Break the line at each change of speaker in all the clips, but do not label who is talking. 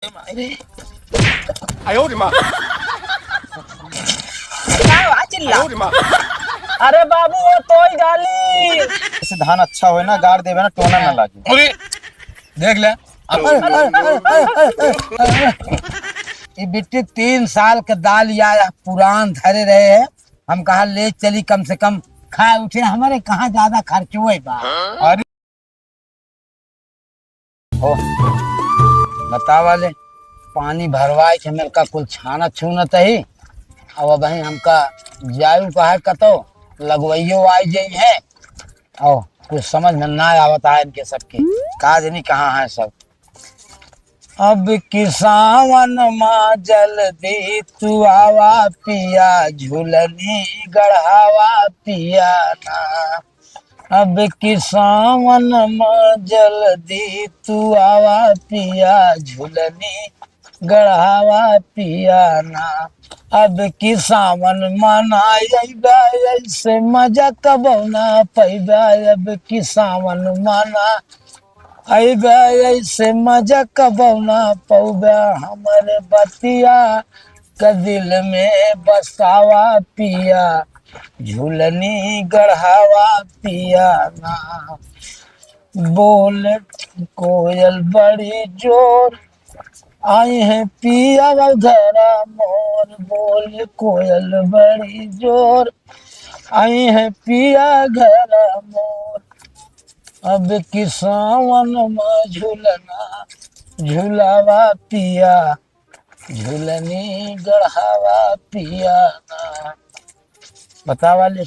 哎呦我的妈！
क्या हुआ चिल्ला?
哎呦我的妈！
अरे बाबू वो तोई डाली।
जैसे धान अच्छा होए ना गाड़ देवे ना टोना ना लागे।
अरे
देख ले ये बिट्टी 3 साल के दाल या पुरान धरे रहे हैं। हम कहा ले चली कम से कम खाए उठे हमारे कहाँ ज्यादा खर्च हुए बा। अरे हो बता वाले पानी भरवाए के मेरे का कुल छाना छूना तही अब वही हमका जायु कहा कतो लगवैयो आई जाई है और कुछ समझ में ना आवता है इनके सबके काज नहीं कहाँ है सब। अब किसावन माँ जल्दी तू आवा पिया झूलनी गढ़ावा पिया ना। अब किसावन माँ जल्दी तू आवा पिया झूलनी गढ़ावा पिया ना। अब किसावन मनाइबा ऐसे मजा कबौना पैबा। अब किसावन मना अबा ऐसे मजा कबौना पौबा हमारे बतिया का दिल में बसावा पिया झूलनी गढ़ावा पिया ना। बोल कोयल बड़ी जोर आई है पिया घरा मोर। बोल कोयल बड़ी जोर आई है पिया घरा मोर। अब किसावन में झूलना झूलावा पिया झूलनी गढ़ावा पिया ना। बतावा ले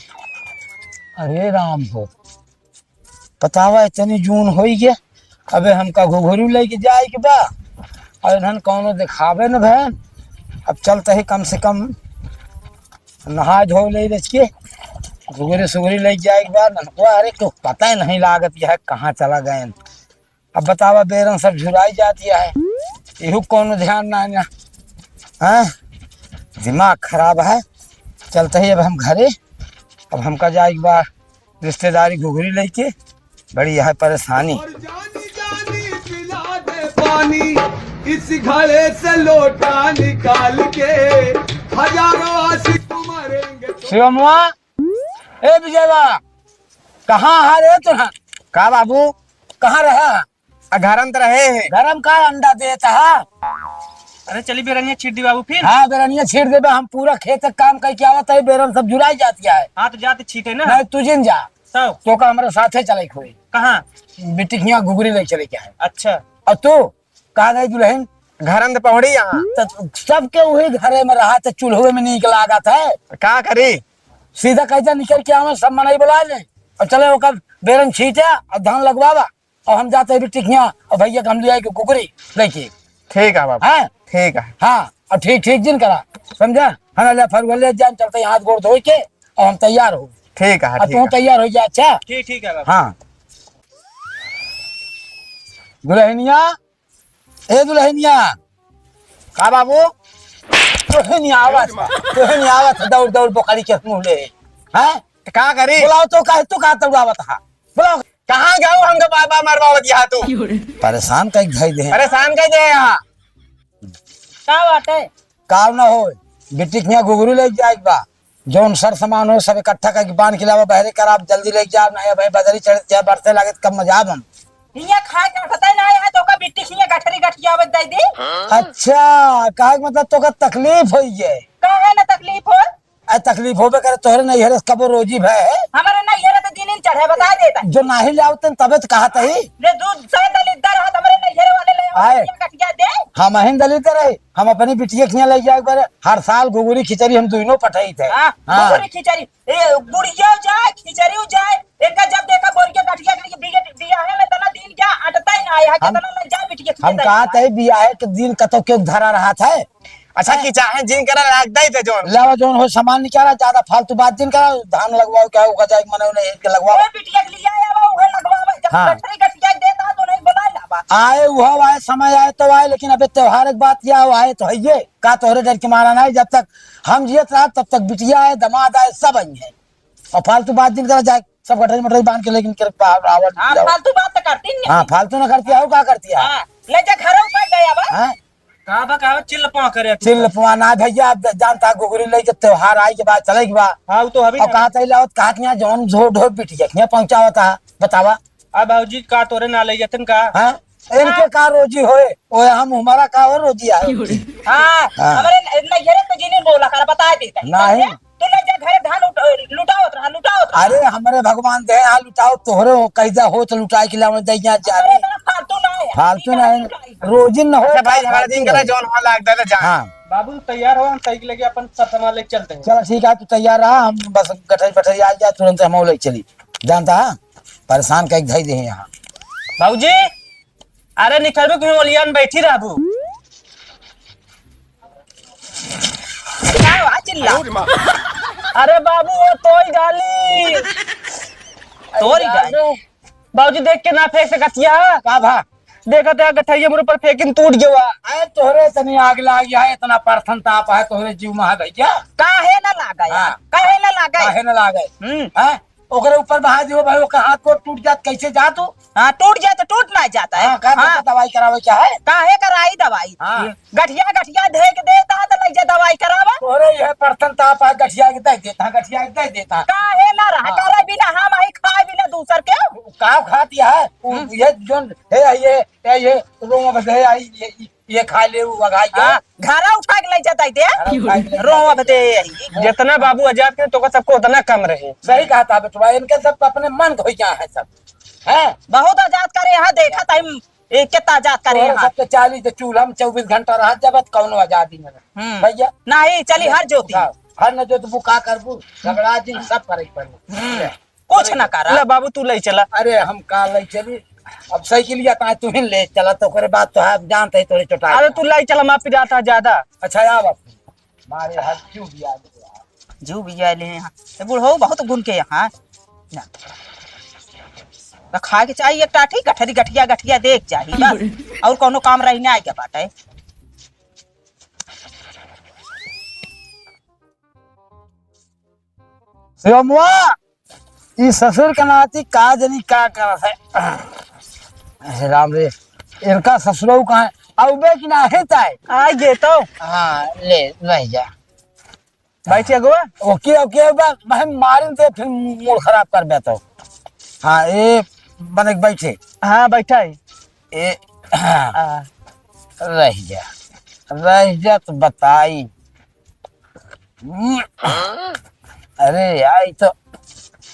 अरे राम हो बतावा इतनी जून हो गया अबे हमका घुघरू लेके जाए के बा और धन कौनो दिखावे न बहन। अब चलते ही कम से कम नहा धो ले रच के घुघरी सुघरी ले जाए के बाद ननकुआ अरे क्यों पता ही नहीं लागत यह कहाँ चला गए। अब बतावा बेरन सब झुराई जाती है यहू कौनो ध्यान ना आना है दिमाग खराब है। चलते ही अब हम घरे अब हमका जाए के बाद रिश्तेदारी घुघरी लेके बड़ी यह परेशानी।
पानी इस घड़े से लोटा निकाल के हजारों आशिक मरेंगे।
शिवमुआ ए विजयवा कहाँ है रे तुरंत का बाबू कहाँ रहा घरम तो रहे हैं गरम का अंडा देता है।
अरे चली बेरनिया छीट दी बाबू फिर।
हाँ बेरनिया छीट देबे हम पूरा खेत का काम करके आवत है बेरन सब जुड़ाई जाती है।
हाँ तो जाते छीटे ना
नहीं तू जिन जा
सब
तो का हमारे साथे चले खोई
कहाँ।
बिटिया घुघरी ले चले क्या है।
अच्छा
और तू कहाँ गई दुल्हन
घर अंदर पहुंची यहाँ
तो सबके वही घरे में रहा तो चूल्हे में नहीं लागत है
क्या करी
सीधा कैसा निकल के आवे सब मनाई बुला ले और चले ओकर बेरन छीटे और धान लगवावा और हम जाते हैं टिकिया और भैया हम ले आए कुकरी लेके।
ठीक है बाबा
हाँ
ठीक है
हाँ और ठीक ठीक जिन करा समझा हम ले फरवल ले जान चलते हाथ गोड़ धो के और हम तैयार हो।
ठीक है
और तू तैयार हो जा। अच्छा
ठीक ठीक है बाबू।
हाँ दुल्हनिया ए दुल्हनिया का बाबू दुल्हनिया आवत दौड़ दौड़ बोखारी के मुँह ले हैं
तो क्या करी
बुलाओ तो कहे तू कहा तौड़ावत हा बुलाओ
कहाँ गए हमका बाबा मरवावत यहाँ तू
परेशान कई घई दे
परेशान कर दे यहाँ
क्या बात है।
काम ना हो बिट्टी के घुघरू ले जाए बा जौन सर सामान हो सब इकट्ठा करके बांध के लावा बहरे कर आप जल्दी लेके जाओ नहीं भाई बदरी चढ़ जाए बरसे लागे कब मजा हम
हिया खा के पता ही ना है तो का बिट्टी हिया गठरी गठिया आवत दई दी।
अच्छा कहा मतलब तो का तकलीफ होई है
का है ना तकलीफ हो
आ तकलीफ होबे करे तोहरे नहीं हरस कबो रोजी भय
हमारे ना ये तो दिन चढ़े बता देता
जो नाही लावतन तबे तो कहा तही
रे दूध से दलिद्दर हाथ हमारे ना घेरे वाले ले
आए।
गठिया दे।
हम अहिन दलित रहे हम अपनी बिटिया खिया ले जाए बारे हर साल घुघुरी खिचड़ी हम दोनों पठाई थे।
हां
हाँ।
पूरी खिचड़ी ए बुढ़िया जाए खिचड़ी जाए एक जब देखा बोरिया गठिया के बिया है में तना दिन क्या अटता ही ना आया के तना ले जा बिटिया
हम कहा थे बियाह के दिन कतो के धरा रहा था।
अच्छा की चाहे जिन करा रख दई थे जोन
लावा जोन हो सामान निकाला ज्यादा फालतू बात दिन करा धान लगवाओ क्या होगा जाए मने उन्हें के लगवाओ
ओए बिटिया के लिए आया वो लगवावे जब
हाँ।
गठरी गठिया देता तो नहीं बुला लावा
आए वो आए समय आए तो आए लेकिन अबे त्योहार एक बात या आए तो है ये का तोहरे डर के मारा नहीं जब तक हम जियत रहा तब तक बिटिया है दमाद आए सब आई है और फालतू बात दिन करा जाए सब गठरी मठरी बांध के लेकिन
हाँ फालतू बात तो करती नहीं।
हाँ फालतू ना करती है क्या करती है
हाँ ले जा घर ऊपर गया बा
हाँ
कहा चिल्ल पा करे
चिल्ल पवाना भैया अब जानता गोगरी ले के त्योहार आई के बाद चले के बाद
हाँ तो अभी
और कहा तैला कहा कि यहाँ जौन झोर ढोर बिटिया यहाँ पहुंचावता है बतावा
अब बाबूजी का तोरे ना ले जातन का
हाँ इनके का रोजी होए ओए हम हमारा का और रोजी आए
हाँ हमारे नैहरे तो जिने बोला कर बता देता
नहीं
तू ले जा घरे धान लुटावत रहा
अरे हमारे भगवान दे आ लुटाओ तोहरे कैसा हो तो लुटाए के लिए दैया जाने
फालतू ना है
फालतू नहीं रोजी न हो
अच्छा भाई हमारा दिन करा जौन हो लगता था जहाँ
हाँ
बाबू तैयार हो हम साइकिल लेके अपन सब सामान लेके चलते हैं
चलो ठीक है तू तैयार रहा हम बस गठरी पठरी आ जाए तुरंत हम ले चली जानता है परेशान कहीं धई दे यहाँ
बाबूजी अरे निकलबे क्यों ओलियान बैठी रहबू क्या चिल्ला अरे बाबू वो तोई डाली तोरी डाली बाबूजी देख के ना फेंक सकतिया
का भा
देखा था गठैया मुझ पर फेंकिन टूट गया
अरे तोहरे तनी आग लाग गया है इतना परथन ताप है तोहरे जीव में है भैया
काहे ना लागा
हाँ।
काहे ना लागा
काहे न लागे हैं ओकरे ऊपर बहा दियो भाई ओकर हाथ को टूट जात कैसे जा तू
हाँ टूट जाए तो टूट ना जाता है
हां का दवाई करावे क्या है
काहे कराई दवाई
हाँ।
गठिया गठिया देख देता तो लग जा दवाई करावा
तोहरे यह परथन ताप है गठिया के दे देता गठिया के दे देता
काहे ना रहा
हाँ।
करे बिना हम आई खाए बिना दूसर के
का खाती है ये जोन है ये रोमा बदे आई ये खा ले वगाई
हाँ, घरा उठा के ले जाता है रोवा बते जितना बाबू आजाद के तो सबको उतना कम रहे
सही कहा था बेटवा इनके सब अपने मन को क्या है सब है
बहुत आजाद करे यहाँ देखा था एक कितना आजाद करे यहाँ
सबके 40 चूल्हा में 24 घंटा रहा जब कौन आजादी में भैया
नहीं चली हर ज्योति
हर न जो तो बुका करबू झगड़ा जिन सब करे पड़े
कुछ ना करा बाबू तू ले चला
अरे हम का ले चली अब साइकिल या कहा तू ही ले चला तो करे बात तो है जानते ही तोरे चोटा
अरे तू लाई चला मापी जाता ज्यादा
अच्छा या बाप मारे हाथ क्यों दिया
जू भी जाए ले यहाँ बूढ़ो बहुत गुण के यहाँ खा के चाहिए एक टाठी गठरी गठिया गठिया देख चाहिए बस और कोनो काम रही ना क्या बात है
शिवमुआ ई ससुर का नाती का जनी का करत है राम रे इनका ससुरऊ कहाँ है अबे की ना है ताई
आई गे तो
हाँ ले रह जा
बैठिए गोवा
ओके ओके मैं मारिन से फिर मूड खराब कर बैठो हाँ ए बने बैठे
हाँ बैठा है
ए रह जा तो बताई अरे यार तो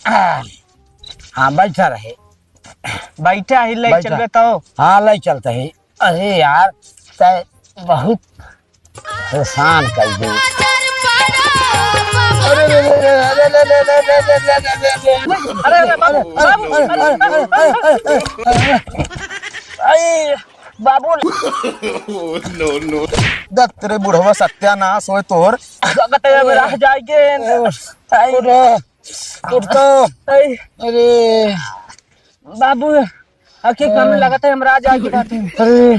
हाँ बैठा रहे
बैठा ही ले
बैठा।
चल तो
हाँ ले चलते ही अरे यार तय बहुत परेशान कर दे
बाबू
दत्त रे बुढ़वा सत्यानाश होए तोर
रह जाएंगे
अरे
बाबू आखिर कम लगा था हम राज आगे बात
अरे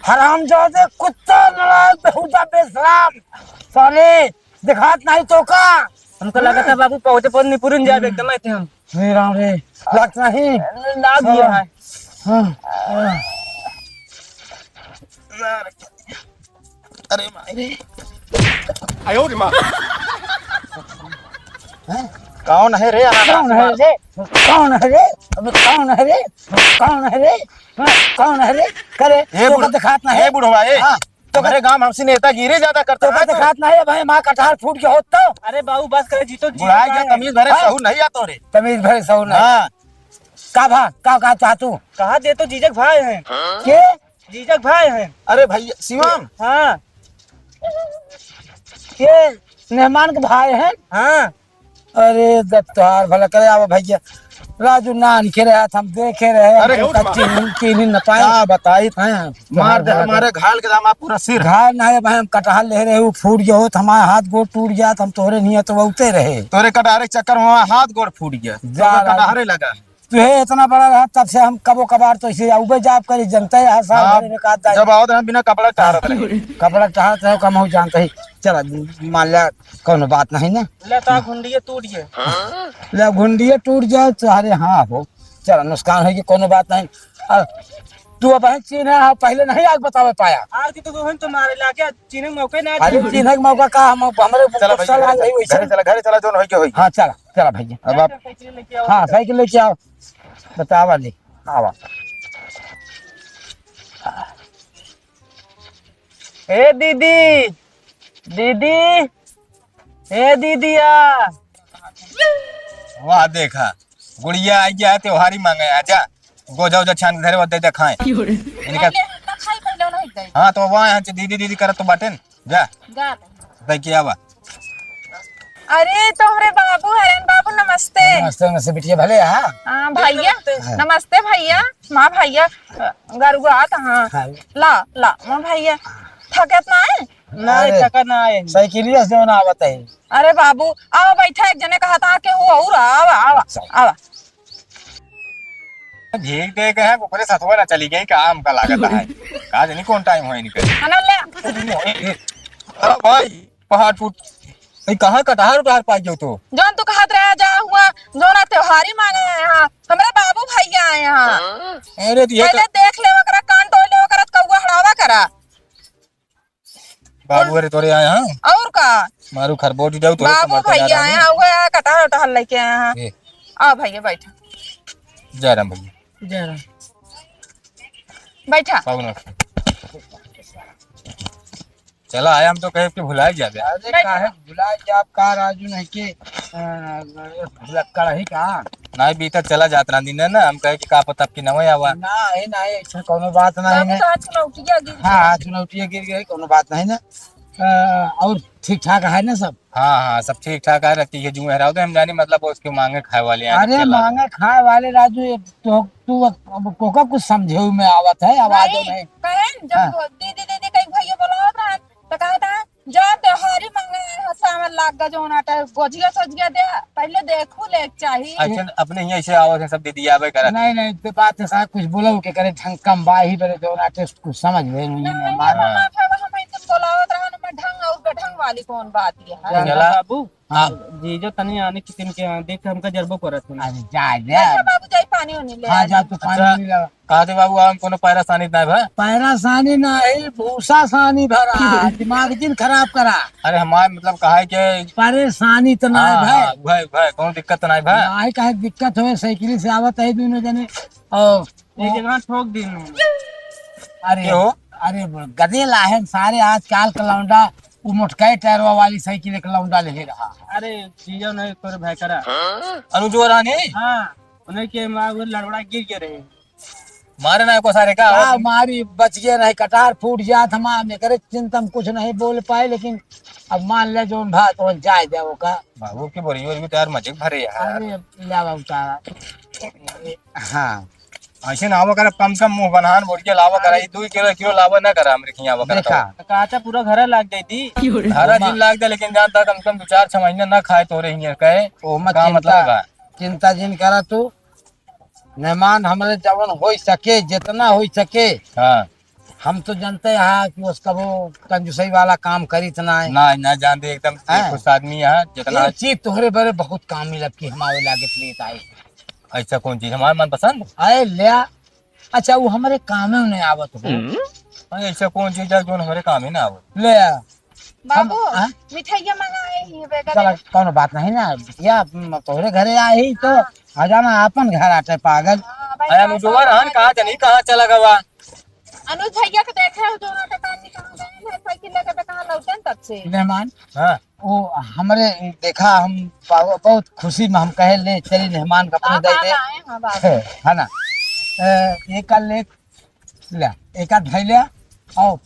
हरामजादे कुत्ता नालायक बेहुदा बेशरम साले दिखात नहीं तो का
हमको लगा था बाबू पहुंचे पर नहीं पूरी जाए एकदम आए थे हम
हे राम रे लगता नहीं
लाग गया है
हाँ
अरे मारे कौन है रे
कौन है रे कौन है रे अब कौन है रे कौन है रे कौन है रे करे तो का दिखात नहीं
ए बुढ़वा ए
हाँ।
तो मेरे गांव हमसे नेता गिरे ज्यादा करता
तो का दिखात नहीं है भाई माँ कटहल फूट के होत तो
अरे बाबू बस करे जीतो
बुढ़ाई के तमीज भरे सहू नहीं आतो रे
तमीज भरे सौ नहीं
हाँ
का भा का चाहतू
कहा दे तो जीजक भाई हैं
के
जीजक भाई हैं
अरे भैया शिवम
हाँ
के मेहमान के भाई हैं
हाँ
अरे दत्तार भला करे आवा भैया राजू नान के रहा हम देखे रहे
अरे
चीनी न पाए
हाँ बताई
हाँ,
मार दे हमारे घाल के दाम पूरा सिर
घायल ना है भाई हम कटहल ले रहे वो फूट गया हो हमारा हाथ गोड़ टूट गया हम तोहरे नहीं है तो उते रहे
तोरे कटारे के चक्कर में हमारा हाथ गोड़ फूट गया
जा
कटारे लगा
तुहे इतना बड़ा रहा तब से हम कबो कबार तो इसे उबे जाप करी जनता है साल भर में काट
जब आओ तो हम बिना कपड़ा टहरत रहे
कपड़ा चाहते हो कम हो जानते ही चला मान लिया कौन बात नहीं ना
लेता घुंडिये टूट गए
ले घुंडिये टूट जाए तो अरे हाँ हो चला नुकसान है कि कोनो बात नहीं तू अब चीन है पहले नहीं आग बतावे पाया।
आज तो दोहन तुम्हारे लाके चीने मौके ना
अरे चीन के मौका का हम हमारे
चला भाई
साल आ गई वैसे।
घरे चला जो होई के होई।
हाँ चला चला भैया।
अब आप
हाँ साइकिल लेके आओ बतावा ले आवा।
ए दीदी दीदी ए दीदिया
वाह देखा गुड़िया आई गया त्योहारी मांगे आजा गो जाओ जा छान घरे वदे खाए इनका। हाँ तो वहाँ यहाँ दीदी दीदी करत तो बाटे न जा दे के आवा।
अरे तोहरे बाबू हरन बाबू नमस्ते।
नमस्ते नमस्ते बिटिया भले। हाँ
हाँ भैया नमस्ते भैया। माँ भैया गरुआत। हाँ
हाँ।
ला ला माँ भैया थकत ना है।
नहीं थका ना आए।
साइकिलिया से ना आवत है।
अरे बाबू आओ बैठा एक जने कहा था कि वो और आवा आवा आवा।
झीक दे के है कुकरे सतवा ना चली गई काम का लागत है का जानी कौन टाइम होई निकल।
खाना ले
अरे भाई पहाड़ टूट ए कहां कटहर उतार पाई जो तो
जौन तू कहत रहा जा हुआ जोना त्योहारी मांगे हैं यहाँ हमारे बाबू भैया आए यहाँ।
अरे तो ये
पहले देख ले वकरा कान टोल ले वकरा कौवा हड़ावा करा।
बाबू अरे तोरे आए हां
और का
मारू खरबोट जाऊ तोरे
बाबू
समर्थन
भैया आए हैं वो कटहर उटहर लेके आए हैं। आओ भैया बैठा
जय राम भैया
जरा
बैठा।
बाबू ना चला आया हम तो कहे कि भुलाए जाबे।
अरे काहे भुला जाब का राजू नहीं के कड़ही का
नहीं बीता चला जात रहा दिन ना हम कहे कि का पता कि नवे आवा।
नहीं नहीं ऐसा कोनो बात नहीं
बाबू
है।
तो आज लौटिया गिर
हाँ चुनौतियाँ गिर गई कोनो बात नहीं ना। और ठीक ठाक है ना सब।
हाँ हाँ सब ठीक ठाक है रहती है जू हराओ तो हम जानी मतलब उसके मांगे खाए वाले हैं।
अरे मांगे खाए वाले राजू तो तू अब कोका कुछ समझे में आवत है आवाजों में।
कहें
हाँ।
जब दीदी दीदी कई भैया बोलावत रहा तो कहता जो त्योहारी मांगे सावन लाग गा जो नाटा गोजिया सजिया दे पहले देखू ले चाहिए।
अच्छा अपने यहाँ ऐसे आवत है सब दीदी आवे करा।
नहीं नहीं तो बात है साहब कुछ बोलो के करे ढंग कम बाही बरे जो ना टेस्ट कुछ समझ ले नहीं माना।
बोलावत रहा ना मैं ढंग और बेढंग वाली कौन बात ये है।
चला
बाबू
हाँ
जीजो तनी आने किसी के यहाँ देख हमका जरबो करत हूँ।
अरे जा
अच्छा
जा
बाबू जाई पानी होने ले
हाँ जा तू पानी नहीं लगा।
कहा थे बाबू हम कोनो पैरा सानी ना भा।
पैरा सानी नहीं भूसा सानी भरा दिमाग दिन खराब करा।
अरे हमारे मतलब कहा है कि
परेशानी तो ना भाई
भाई भाई कौन दिक्कत नहीं भा।
आई काहे दिक्कत हो साइकिल से आवत है दोनों जने। और
एक जगह ठोक दी
अरे
क्यों?
अरे गधे लाहन सारे आजकल का लौंडा वो मोटकाई टायरवा वाली साइकिल एक लौंडा ले रहा।
अरे जीजो नहीं तोरे भाई करा।
अनुजो रानी
हाँ उन्हें के माँ वो लड़बड़ा गिर के रहे।
मारे ना को सारे का
मारी बच गए नहीं कटार फूट जात हम करे चिंता हम कुछ नहीं बोल पाए लेकिन अब मान ले जो भात हो जाए दे वो का।
बाबू की बोरी और भी तैयार मजे भरे यार।
अरे लावा उतारा। हाँ
ऐसे ना आवा कर कम कम मुंह बनान बोल के लावा करा 2 किलो लावा ना करा हमरे खिया आवा
देखा
करा
काचा पूरा घर लाग गई थी।
हरा दिन लाग दे लेकिन जानता कम से कम 2-4 महीने ना खाए तो रही कहे
ओ मत
का मतलब है।
चिंता जिन करा तू मेहमान हमारे जवन हो सके जितना हो सके
हाँ
हम तो जानते हैं कि उसका वो कंजूसई वाला काम करी इतना है।
ना ना जानते एकदम
हाँ।
खुश आदमी है जितना
ये चीज तोहरे बड़े बहुत काम मिलब की हमारे लागे प्लीज आए।
ऐसा कौन चीज हमारे मन पसंद
आए लिया। अच्छा वो हमारे काम में नहीं आवत हो।
ऐसा कौन चीज है जो हमारे काम ही ना आवे।
ले
बाबू
हाँ?
मिठाइया मंगाए ही बेगा
चला कौन बात नहीं ना या तोहरे घरे आए ही तो आ जाना अपन घर आटे पागल।
अरे मुझे रहन कहाँ जानी कहाँ चला गवा।
अनुज भैया के देखे हो जो नाटा काम निकाल गए हैं साइकिल लेके तो कहां लौटन तब से।
मेहमान
हाँ
वो हमारे देखा हम बहुत खुशी में हम कहे ले चली मेहमान का अपने दे दे
हां बाबू
है ना। एक ले एक आध भाई लिया और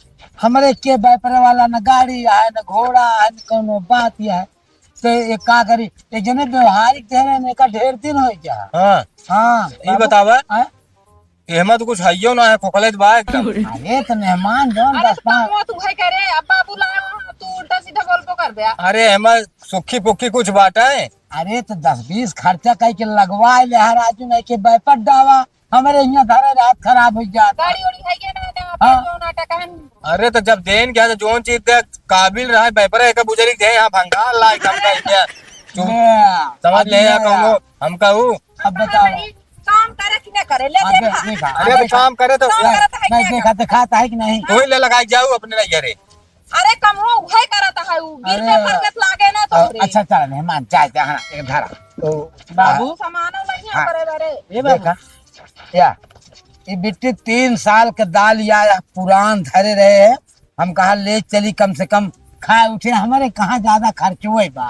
हमारे के बैपर वाला न गाड़ी है न घोड़ा है न कोनो बात है तो एक का करी एक जने व्यवहारिक ढेर ने का ढेर दिन हो जा।
हाँ
हाँ
ये बतावा
हैं?
एहमा तो कुछ हइयो ना है खोखले बा एकदम।
अरे तो मेहमान जो
अरे
10-5
तो तू भाई करे अब बाबू लाया तू उल्टा सीधा बोल कर दे।
अरे एहमा सुखी पुखी कुछ बात है।
अरे तो 10-20 खर्चा कई के लगवा ले राजू नहीं के बैपर डावा हमारे यहाँ धरे रात खराब हो जाता।
गाड़ी उड़ी है के ना
हाँ।
जो नाटा कहन
अरे तो जब देन क्या तो जोन चीज दे काबिल रहा बैपर है का बुजरी दे यहाँ भंगार ला एकदम का क्या
ले,
समझ ले या
अब
कौनो हम कहूँ
अब बताओ
काम करे कि ना करे ले
हाँ,
देखा
देखा
अरे तो काम करे तो
काम करता है
नहीं
क्या?
देखा दिखाता है कि नहीं
तू ही ले लगाई जाऊ अपने नहीं रे।
अरे कमवा उहे करता है उ गिर पे
अरे,
फरकत लागे ना तो रे
अच्छा चल मेहमान चाय चाय हाँ एक धरा तो
बाबू
सामान नहीं
हाँ।
करे बरे
ये बाबू
देखा या ये बिट्टी 3 साल के दाल या पुरान धरे रहे हैं हम कहा ले चली कम से कम खाए उठे हमारे कहाँ ज्यादा खर्च हुए बा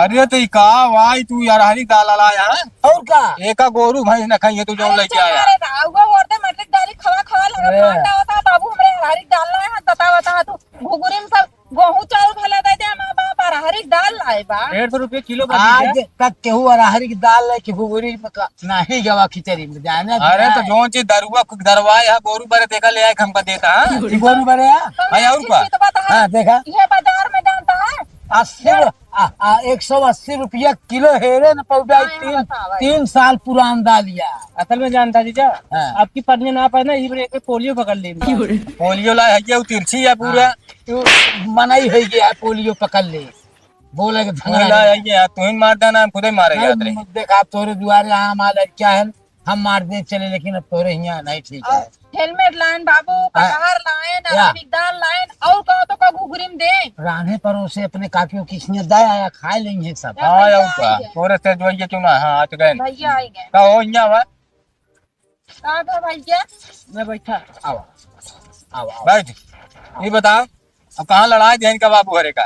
अरे तो का वाई तू यार हरी दाल लाया है
और का
एका गोरू भैंस न खाइए तू जो लेके आया।
अरे राउगा वर्दे मटक डाली खवा खवा लगा
अरे।
फाटा होता बाबू हमरे हरी दाल लाए हैं बता बता तू घुगुरी में सब गेहूं चावल भला दे दे मां बाप हरी दाल लाए बा
150 रुपये किलो
आज तक केहू अरहरी की दाल ले के भुगुरी में नहीं गवा खिचड़ी में जाने
अरे तो जो चीज दरुआ दरवाए है गोरू बरे देखा ले आए हमका देता है।
गोरू बड़े
भाई और का?
हाँ देखा
ये बाजार में जानता है
180 रुपया किलो हेरे न पौधा
हाँ, बताओ।
3 साल पुरान दालिया
असल में जानता जीजा
हाँ।
आपकी पत्नी ना पाए ना इबरे एक पोलियो पकड़ ली
पोलियो ला है ये तिरछी है पूरा।
मनाई है गया पोलियो पकड़ ले बोले के
तू ला है ये तू ही मार देना हम खुद ही मारे याद रे।
देखा तोरे दुआरे यहाँ हमारा क्या है हम मार दे चले लेकिन अब तोरे यहाँ नहीं ठीक है
हेलमेट लाइन बाबू कटहर लाइन
या।
अरबिक दाल लाइन और कहो तो का घुगुरी में दे
रान्हे परोसे अपने काकियों की इसने दया आया खाए लेंगे सब
या
हाँ
भैया
और का
आई गए।
तोरे से जो ये क्यों ना हाँ आज गए
भैया आई गए
का हो इया वा
कहाँ पे भैया
मैं बैठा
आओ आओ आओ
बैठ ये बताओ अब कहाँ लड़ाई जैन का बाबू हरे का।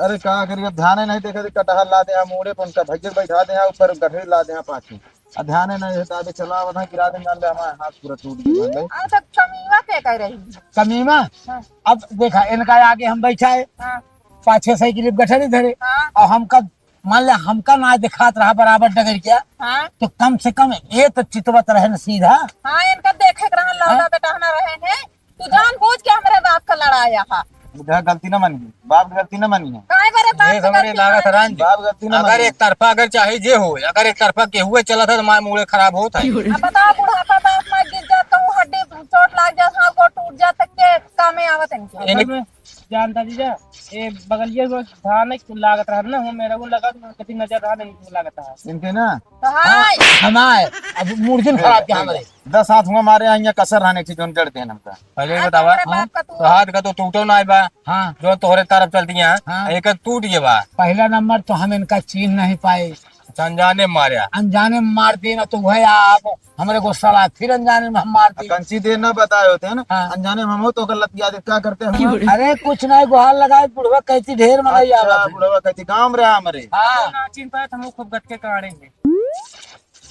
अरे कहा करिए ध्यान नहीं देखे कटहल ला दे मोड़े पर उनका भैया बैठा दे ऊपर गठरी ला दे पाछी ध्यान नहीं देता अभी चला वहाँ गिरा देंगे हमारे हाथ पूरा टूट गया
अब तक चमीवा पे कह रही
कमीमा
हाँ।
अब देखा इनका आगे हम बैठा है
हाँ
5-6 साइकिल गठरी धरे
हाँ
और हमका मान लिया हमका ना दिखात रहा बराबर डगर क्या
हाँ
तो कम से कम ये तो चितवत रहे न सीधा
हाँ इनका देखे के रहन लौटा बेटा हना रहे हैं तू जान बूझ के हमारे बाप का लड़ाया हा
बुढ़ा गलती न मानी बाप की गलती न मानी है
काहे बरे बाप
ये
का
समझे
गलती
लागत
मानी?
हरान जी।
बाप गलती न
अगर
मानी
एक तरफा अगर चाहे जे हो अगर एक तरफा के हुए चला था तो मार मूड़े खराब होता है।
अब बताओ बुढ़ापा बाप में गिर जात कहूँ हड्डी चोट लाग जात हाथ को टूट जात तक के कामे आवत इनके
असल में जानता जीजा ये बगलिया को धान लागत रहा ना वो मेरे को लगा कितनी नजर रहा नहीं लागत है
इनके ना
तो हाय
हमारे अब मूर्जन खराब क्या हमारे
10 हाथ हुआ मारे यहाँ कसर रहने की जोन जड़ते हैं हमका
पहले ये बतावा
हमारे बाप का तू
तो हाथ का तो टूटो ना बा
हाँ
जो तोहरे तरफ चलती है
हाँ।
एक टूट गया बा
पहला नंबर तो हम इनका चीन नहीं पाए
अनजाने मारा
अनजाने में मार देना तो वह आप हमारे को सलाह फिर अनजाने में हम मार दिए
कंची देर न बताए होते हैं ना
हाँ।
अनजाने में हम हो तो गलत याद क्या करते हैं
अरे कुछ नहीं गुहार लगाए बुढ़वा कैसी ढेर मलाई
अच्छा,
आवत है।
बुढ़वा कहती काम रहा हमारे
हाँ
ना छीन पाए तो हम खूब गटके काटेंगे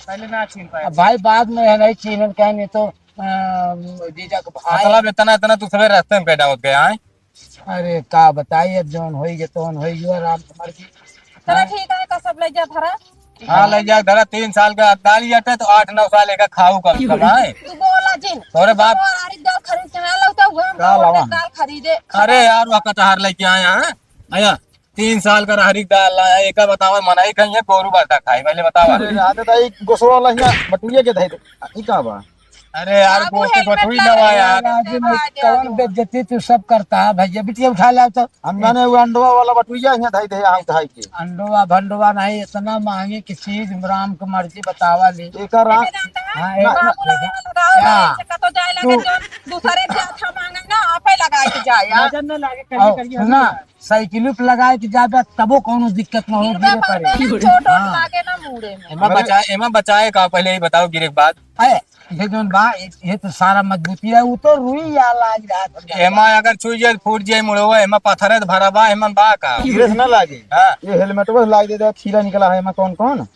पहले ना छीन पाए
अब भाई बाद में है नहीं चीन कहने तो जीजा को भाई
मतलब इतना इतना तू सवेरे रास्ते में पैदा होत गया है।
अरे का बताइए जोन होई गे तोन होई गयो राम कुमार जी
चलो ठीक है का सब ले जा धरा
हाँ ले जा धरा 3 साल का दाली आटे तो 8-9 साल का खाऊ कम कमाए।
तू बोला जिन
तोरे बाप
हरी दाल खरीद के ना लाता हुआ
का लावा?
दाल खरीदे
अरे यार वो कटहर लेके आया है आया 3 साल का हरी दाल लाया एक बतावा मनाई कहीं है गोरू बरता खाई पहले बतावा।
आते था एक गोसवा वाला यहाँ बटुरिया के थे ई का बा
अरे यार
बाबू
गोश्त
हेलमेट
बटुई
लगा
दवा
लिया।
यार
राजू में कौन बेइज्जती तू सब करता है भैया बिटिया उठा लाओ तो
हम जाने वो अंडवा वाला बटुरिया यहाँ थे यहाँ उठाई के
अंडोवा भंडोवा नहीं इतना महंगे की चीज राम की मर्जी बतावा ले
एक रात
हाँ
बाबू लगाओ ऐसे का तो जाए लगे जो दूसरे से अच्छा मांगे ना आपे लगा के जाए यार
नजर न लागे करिए करिए
सुना साइकिल पे लगाए के जाबे तबो कोनो दिक्कत न हो
गिरबे
गिरे
पड़े
पड़े
ना चोट वोट लागे ना मुड़े में
एमा बचाए का पहले ही बताओ गिरे के बाद
अरे ये जोन बा ये तो सारा मजबूती है वो तो रुई या लाग रहा था
एमा अगर छुई जाए फूट जाए मुड़वा एमा पत्थर भरा बा एमा बा का
गिरेस न लागे
हाँ
ये हेलमेट बस लाग दे खीरा निकला है मैं कौन कौन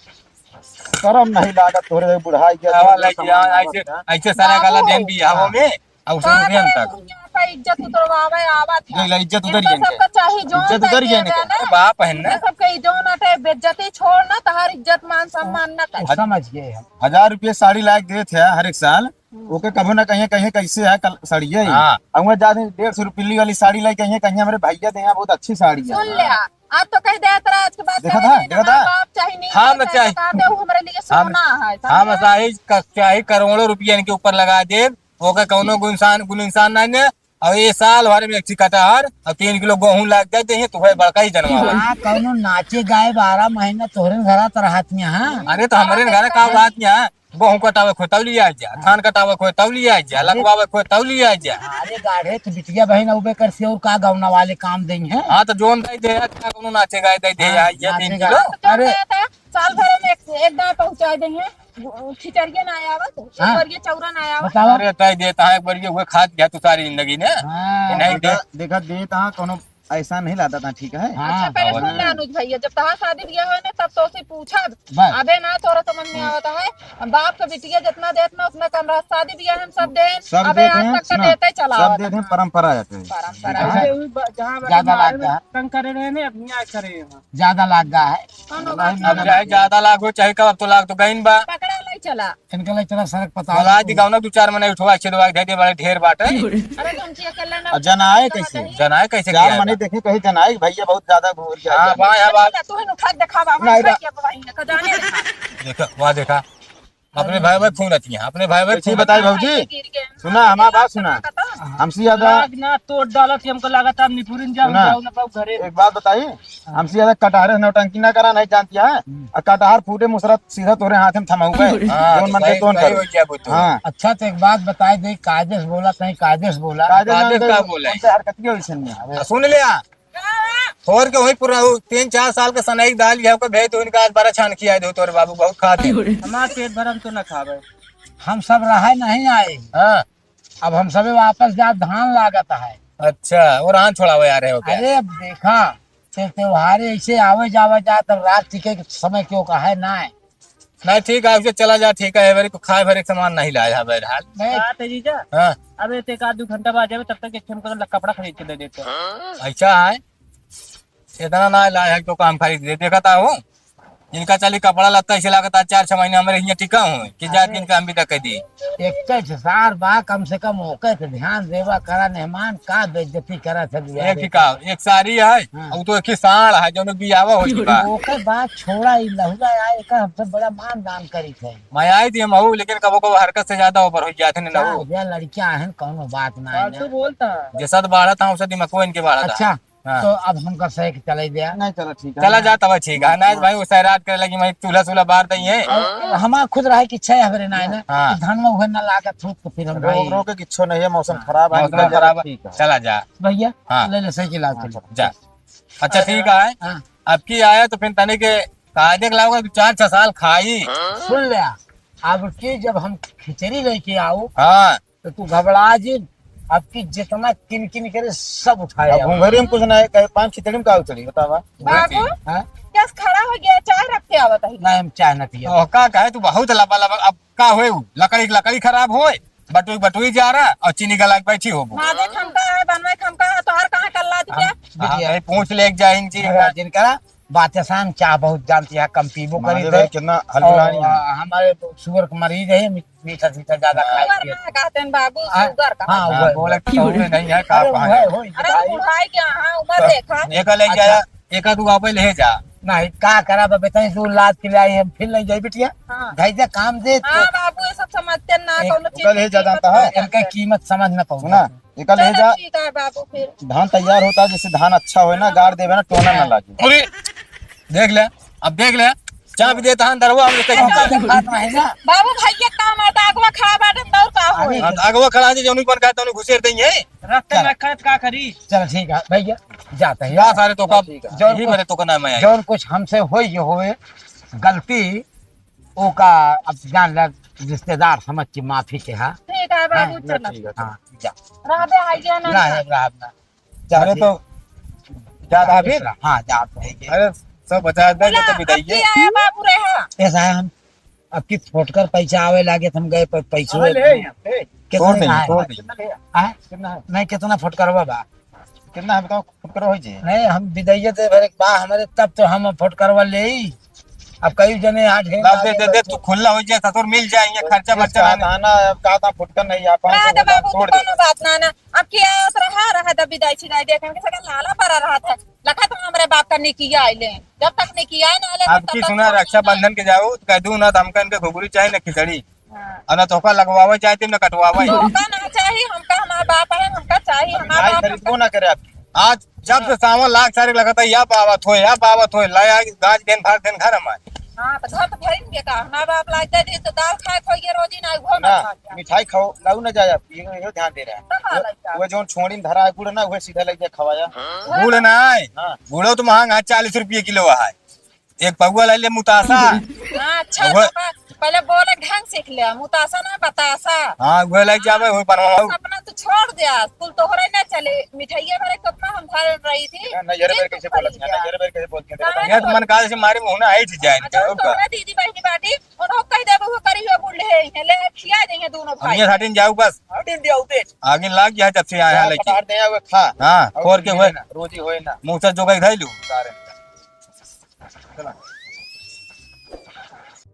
करम नहीं लागत थोड़े बुढ़ाई के
हवा लगी ऐसे ऐसे सारा गाला देन भी हवा में और उसे उठेन तक
का इज्जत उतरवावे आवत है
ये इज्जत उधर
इनका
गई
सबका चाहिए जो
इज्जत उधर गई इनके।
बा पहनना
सबके जो ना टे बेइज्जती छोड़ ना तहार इज्जत मान सम्मान ना कर
समझ गए हम
1000 रुपये साड़ी लायक दे थे हर एक साल ओके कभी ना कहीं कहीं कैसे है साड़िया ही
हाँ।
हम ज्यादा 150 रुपये वाली साड़ी लाई कहीं कहीं हमारे भैया दे यहाँ बहुत अच्छी साड़ी
सुन
है
ले आज तो कह दे तेरा आज के बाद
देखा
चाहिए
था,
ना,
देखा था?
बाप चाहिए नहीं
हाँ, मैं चाहिए।
बता दे वो हमारे लिए सोना है
हाँ मसाही चाहे करोड़ों रुपया इनके ऊपर लगा दे ओके कौनो गुल इंसान नहीं ने और ये साल भर में एक कटहर और 3 किलो गेहूं लाग जाते हैं तो वह बड़का ही जनवा
हाँ कौनो नाचे गाए 12 महीना तोहरे घरा तरहत में हाँ
अरे तो हमारे घर का बात यहाँ गेहूं कटावे खो तौली आ जा, धान कटावे खो तौली आ जा, लगवावे खो तौली आ जा।
अरे गाढ़े तो बिटिया बहन उबे कर से और का गौना वाले काम दें हैं।
हाँ तो जोन दे दे क्या कोनो नाचेगा दे दे
हाँ,
ये 3
नाचेगा।
किलो।
अरे
साल भर में एक दाना पहुंचा देंगे, खिचड़िया ना आवत, एक
हाँ।
बार ये चौरा ना आवत।
बतावा।
अरे तय देता है एक बार ये हुए खाद गया तू सारी जिंदगी ने।
हाँ,
नहीं दे
देखा दे तहाँ कोनो ऐसा नहीं लाता था, ठीक है।
अच्छा
हाँ,
पहले
और-
सुन ले अनुज भैया, जब तहां शादी ब्याह है ना तब तो उसे पूछा
बस।
अबे ना तोरा समझ में आवता है, बाप का बिटिया जितना देतना उतना कम रहा, शादी ब्याह हम सब दे,
सब
अबे
देते
आज
हैं,
तक का
सुना,
देते चला
सब देते हैं, परंपरा जाते हैं।
परंपरा
ज्यादा लाग गया
तंग करे रहे ने अपनी आज करे हैं।
ज्यादा लाग गया है।
अब चाहे ज्यादा लाख हो चाहे कब तो लाख तो गईन बा।
पकड़ा नहीं चला।
इनके लिए चला सड़क पता
बोला दिखाओ ना 2-4 महीने उठवा अच्छे दवा दे दे बड़े ढेर बाटे।
अरे तुमची अकेला ना
जनाए कैसे
जनाए कैसे
चार
किया
महीने देखे कहीं जनाए भैया बहुत ज्यादा भूल गया।
हां भाई अब
तू ही उठा दिखावा
नहीं,
हम क्या भाई ने खजाने दिखा
देखा वहां देखा अपने भाई भाई खून रखी है अपने भाई भाई
अच्छी बताई भाजी, सुना हमारा बात सुना, हमसे ज्यादा
ना तोड़ डाला थी हमको लगा था निपुरिन जाओ
सुना।
जाओ ना पाओ घरे।
एक बात बताइए, हमसे ज्यादा कटहरे नौटंकी ना करा नहीं जानती है। और कटहर फूटे मुसरत सीधा तोरे हाथ में थमा हुआ है।
हां
कौन मन से कौन
हो
करे।
गया बुतू।
हाँ
अच्छा तो एक बात बताए दे, कायदे से बोला कहीं कायदे से बोला।
कायदे का बोला है?
हरकत की वैसे नहीं है।
सुन लिया छोड़ के वही पूरा 3-4 साल के सनई दाल गया को भेज दो इनका आज 12 छान किया दो तोरे बाबू बहुत खाते।
हमारा पेट भरम तो ना खावे।
हम सब रहे नहीं आए,
हां
अब हम सबे वापस जा धान लागत है।
अच्छा और हां छोड़ावे आ रहे हो क्या?
अरे अब देखा त्योहारे ऐसे आवे जावे जा तब रात टिके के समय क्यों का है ना है।
नहीं ठीक है उसे चला जा ठीक है एवरी को खाए भरे सामान नहीं लाया है बहरहाल।
नहीं,
बात है जीजा,
हां
अबे एक आध 2 घंटा बाद जावे तब तक एक हमको कपड़ा खरीद के दे देते हैं।
ऐसा है इतना ना लाया है तो काम खरीद दे देखता हूँ इनका चली कपड़ा लगता ऐसे लगता 4-6 महीने हमारे यहाँ टिका हूँ कि जाके इनका हम भी तक दी।
एक सार बा कम से कम होके तो ध्यान देवा करा, मेहमान का बेइज्जती करा था
एक ही का एक सारी है
हाँ।
और तो एक ही साड़ है जो भी आवा हो चुका।
ओके बात छोड़ा ही लहुरा आए का हमसे बड़ा मान दान करी थे।
मैं आई थी हम लेकिन कबो कबो हरकत से ज्यादा ऊपर हो जाते ने ना वो
लड़कियां हैं कौनो बात ना
फालतू
है।
बोलता है।
जैसा तो बाढ़ा था उसे दिमाग को इनके बाढ़ा था।
अच्छा
हाँ।
तो अब हमका सही के चले गया।
नहीं चला ठीक है।
चला जा तब ठीक है ना भाई वो सैराट करे लगी मैं चूल्हा बार दई है।
हमारा खुद रहा कि छह हमारे ना है ना
हाँ।
धन में उहे ना लागत थूक तो फिर हम भाई
रोक रोक के किच्छो नहीं है, मौसम खराब है।
मौसम खराब है
ठीक है।
चला जा
भैया
हाँ।
ले ले सही लाओ चलो।
जा अच्छा ठीक है
हाँ।
अब की आया तो फिर तने के कायदे के लाओगे 4-6 साल खाई।
सुन ले अब की जब हम खिचड़ी लेके आओ
हाँ
तो तू घबरा जी, अब की जितना किन किन करे सब उठाए
अब घूंघरी में कुछ नहीं कहे 5 खिचड़ी में का चली बतावा।
बाबू
हाँ?
क्या खड़ा हो गया, चाय रख के आवत है।
नहीं हम चाय न पिया।
तो का कहे तू बहुत लबा लबा अब का होए उ? लकड़ी खराब होए बटुई बटुई जा रहा और चीनी गला के बैठी हो
मादे खमका है, बनवे खमका है, तो हर कहाँ कल्ला दिया।
बिटिया
पूछ ले जाए इन चीज का।
जिनका बात आसान चाह बहुत जानती है, कम पीबो करी
महादेव
थे।
भाई कितना हलवानी है।
और हमारे शुगर का मरीज है, मीठा सीठा ज्यादा खाए
शुगर
पिए।
ना कहते हैं बाबू,
हाँ,
शुगर का।
हाँ,
हाँ, बोले तो नहीं है का
अरे
कहा
वो
है।
है, वो
अरे
भाई।
बुढ़ाई क्या, हाँ उम्र देखा।
एक ले जाया एक तू वापस ले जा।
नहीं का करा बेटा तू लाद के लाई हम फिर नहीं जाई बिटिया।
हाँ।
धैर्य काम दे तो
हाँ बाबू ये सब समझते ना,
एक
कौनो
कल ही जा जानता है,
इनका कीमत समझ न पाऊँ
सुना एक ले
चलो
जा,
ठीक है बाबू फिर।
धान तैयार होता है जैसे धान अच्छा होए ना गाड़ देवे ना टोना ना लागे।
पूरी देख ले अब देख ले चाय भी देता है दरवा हम कहीं
बाबू भैया काम आता अगवा खा बाटे तौर का होई।
अगवा खड़ा है जौनी पर कहता उन्हें घुसेर देंगे।
रास्ते में खत का करी।
चल ठीक है भैया जाते हैं
या सारे तो का
जौन
यही मेरे तो का नाम है।
जौन कुछ हमसे होए गलती ओ का अब जान लग रिश्तेदार समझ के माफी के हा।
ठीक है बाबू चलो।
ठीक है।
हाँ जा
रहबे आइए ना।
ना ना
अरे तो ज्यादा भी
हाँ जाते हैं।
अरे सब बचा दे तो
अब
बिताइए।
की आया बाबू रहा।
ऐसा है हम अब की फुटकर पैसा आवे लागे तो हम गए पैसों
तोड़ देंगे तोड़ देंगे।
नहीं कितना फुटकर बा
कितना है बताओ खुद करो हो जी।
नहीं हम विदैये दे भरे बा हमारे तब तो हम फुटकर ले ही। अब कई जने आज
लाभ दे दे तू खुला हो जाए तो मिल जाएंगे खर्चा बच्चा रहने।
आना अब का था फुटकर नहीं आ
रहा दे बाबू
तोड़
तो
दे।
कोनो बात ना ना। अब की आया तो रहा दे विदाई छिदाई देख के सका लाला परा रहा था। लखा तो हमरे बाप का निकिया आइले, जब तक निकिया ना आले
अब की सुना रक्षाबंधन के जाओ तो कह दू ना तो हमका इनके घुघरी चाहिए ना खिचड़ी और ना तोहका लगवावे चाहते ना कटवावे।
हमका ना चाहिए, हमका हमारा बाप है, हमका चाहिए हमारा
आज
बाप।
खरीदबो ना करे आपकी।
आज जब से सावन लाख सारे लगता या पावत हो लाया गाज दिन भर दिन घर हमारे
हाँ तो घर तो भरिन के का ना बाप लाग दे दी तो दाल खाए खोइए रोजी ना घो
ना
ना
मिठाई खाओ लाऊ ना जाया ये ध्यान दे रहा है वो जो छोड़ी धरा है गुड़ ना वो सीधा लग जाए खवाया
गुड़ नहीं,
हाँ।
गुड़ो तो महंगा है, 40 रुपये किलो है। एक पगुआ ले ले मुतासा।
हाँ अच्छा
वो-
तो पहले बोले ढंग सीख ले मुतासा ना बतासा
हाँ वो लग जावे हो बनवाऊ।
अपना तो छोड़ दिया कुल तो हो ना चले मिठाइया भरे कपना हम खा रही थी
नजर बेर कैसे बोलत है नजर बेर कैसे बोलते हैं
ये तो मन काल से मारे मुंह ना आई थी जाए
अच्छा तो ना दीदी बहनी बाटी उन्हों कह दे वो करी हुए बुढ़े हैं ले खिला देंगे दोनों
हम
भाई
ये हटिन जाऊ बस
दिन दिया उते
आगे लाग गया जब से आया है लेकिन
पटार दे वो खा
हाँ खोर के हुए
रोजी होए ना
मुंह से जो गई धैलू
सारे चला